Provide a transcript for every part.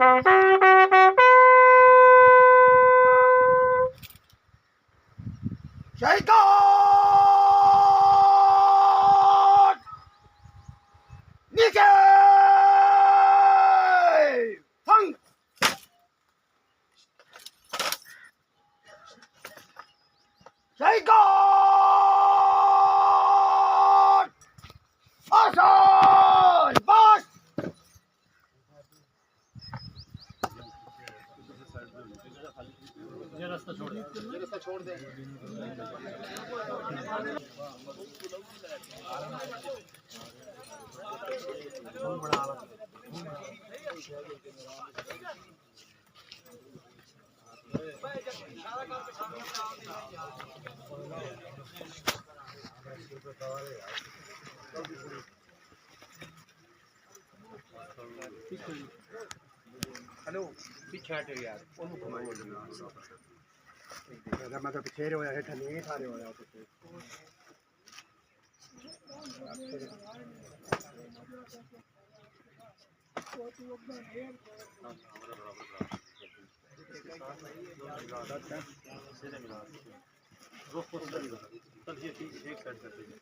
शैतान नीचे फंग शैतान आसान बस ये रास्ता छोड़ दे हेलो पीछे हटो यार ਉਹਨੂੰ ਘੁਮਾਓ मैं तो पीछे होया है ठंडी नहीं सारे होया कुछ चल ये एक साइड करते हैं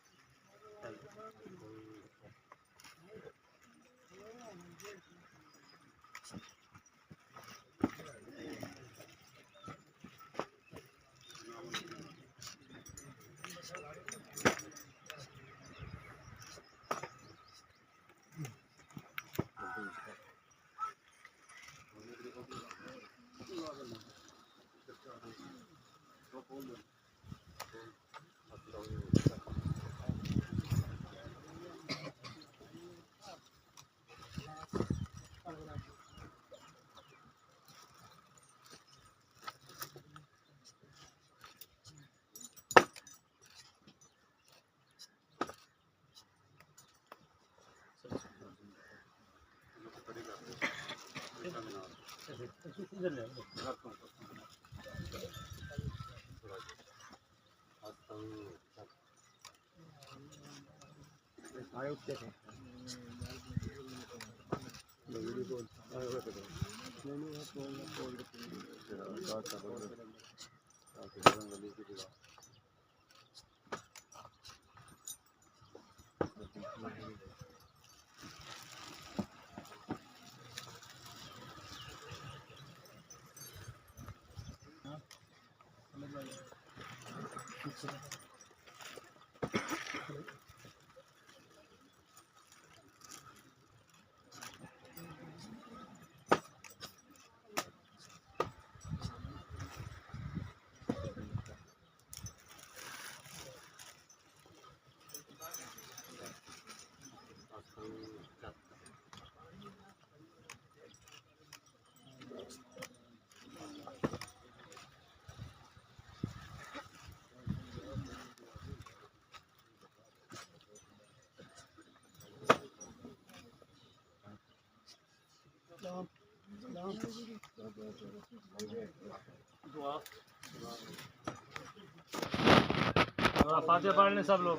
आए उठते थे वीडियो कॉल आए हुए थे नहीं फातिहा पढ़ लें सब लोग